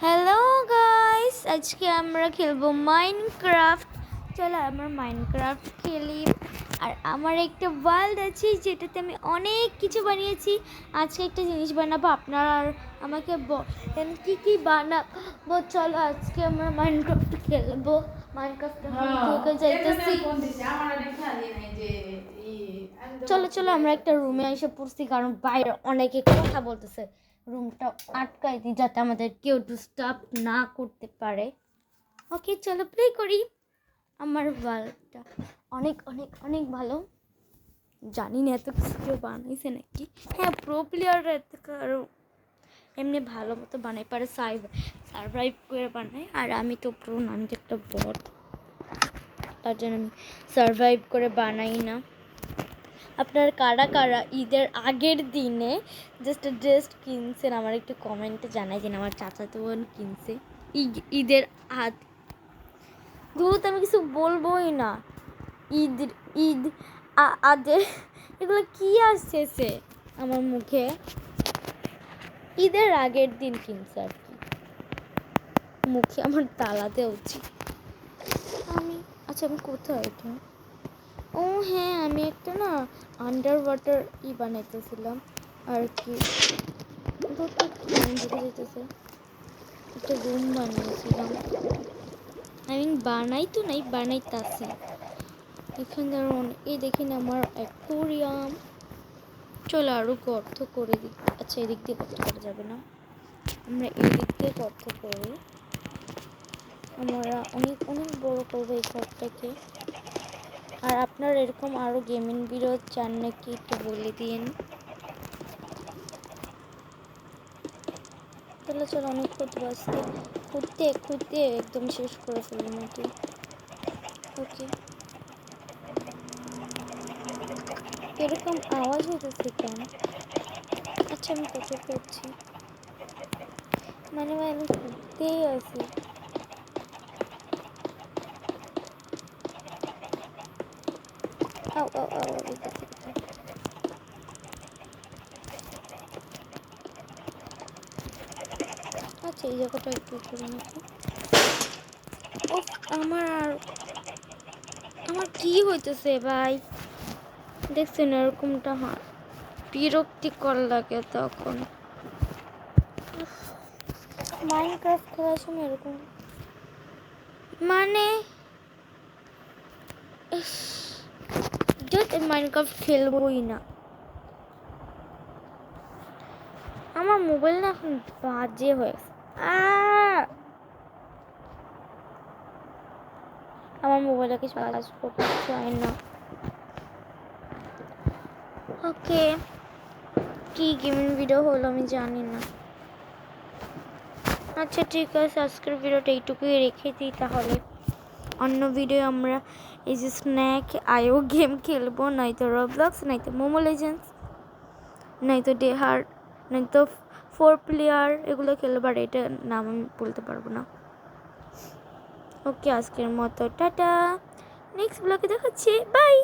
Hello guys, আজকে আমরা খেলবো মাইনক্রাফট। চলো আমরা মাইনক্রাফট খেলি। আর আমার একটা ওয়ার্ল্ড আছে যেটাতে আমি অনেক কিছু বানিয়েছি। আজকে একটা জিনিস বানাবো, আপনারা আর আমাকে বলেন কি বানাবো। চলো আজকে আমরা মাইনক্রাফট খেলবো। মাইনক্রাফট থেকে যাইতেছি। চলো চলো আমরা একটা রুমে এসে পড়ছি, কারণ বাইরে অনেকে কথা বলতেছে। রুমটা আটকাই দিই যাতে আমাদের কেউ ডিস্টার্ব না করতে পারে। ওকে চলো প্লে করি। আমার ওয়ালটা অনেক অনেক অনেক ভালো। জানি না এত কিছু কেউ বানাইছে নাকি। হ্যাঁ, প্রো প্লেয়াররা এত আরও এমনি ভালো মতো বানাই পারে, সার্ভাইভ করে বানায়। আর আমি তো প্রো না, আমি তো একটা বট, তার জন্য আমি সার্ভাইভ করে বানাই না। আপনার কারা কারা ঈদের আগের দিনে ড্রেস কিনছেন আমার একটু কমেন্টে জানাই দিন। আমার চাচাতো বোন কিনছে ঈদের ধরুন, আমি কিছু বলবোই না। ঈদ আদে এগুলো কি আসছে আমার মুখে। ঈদের আগের দিন কিনছে আর কি, মুখে আমার তালাতে উচিত। আমি কোথায় এটা? ও হ্যাঁ, আমি একটা না আন্ডার ওয়াটার বানাইতেছিলাম আর কি। বুঝে যেতেছে একটা রুম বানিয়েছিলাম। বানাইতাছি। এখানে এই দেখেন আমার অ্যাকোরিয়াম। চলো আরও গর্ত করে দিই। আচ্ছা, এদিক দিয়ে গর্ত করা যাবে না, আমরা এদিক দিয়ে গর্ত করি। আমরা অনেক অনেক বড় করবো এই ঘরটাকে। আর আপনারা এরকম আরও গেমিং ভিডিও চান নাকি একটু বলে দিন। চলো অনেক খুঁজতে একদম শেষ করে ফেলি মাটি। ওকে, এরকম আওয়াজ হতেছে কেন? আচ্ছা, আমি কত করছি আমি খুঁজতেই আছি। আচ্ছা, এই জায়গাটা একটু করে নাকি। ও আমার কি হইতেছে ভাই, দেখছেন এরকমটা হয়, বিরক্তিকর লাগে তখন। মাইনক্রাফট খেলার সময় এরকম মাইনক্রাফট খেলবই না। আমার মোবাইল না এখন বাজে হয়েছে। আমার মোবাইলে কিছু কাজ করতে চাই না। ওকে, কি গেমিং ভিডিও হলো আমি জানি না। আচ্ছা ঠিক আছে, আজকের ভিডিওটা এইটুকুই রেখে দিই। তাহলে অন্য ভিডিও আমরা এই যে স্ন্যাক আইও গেম খেলবো, নয়তো রবলক্স, নয়তো মোমো লেজেন্ডস, নয়তো ডেহার, নয়তো 4 প্লেয়ার, এগুলো খেলবো। আর এটার নাম আমি বলতে পারবো না। ওকে, আজকের মতো টাটা, নেক্সট ব্লগে দেখাচ্ছি, বাই।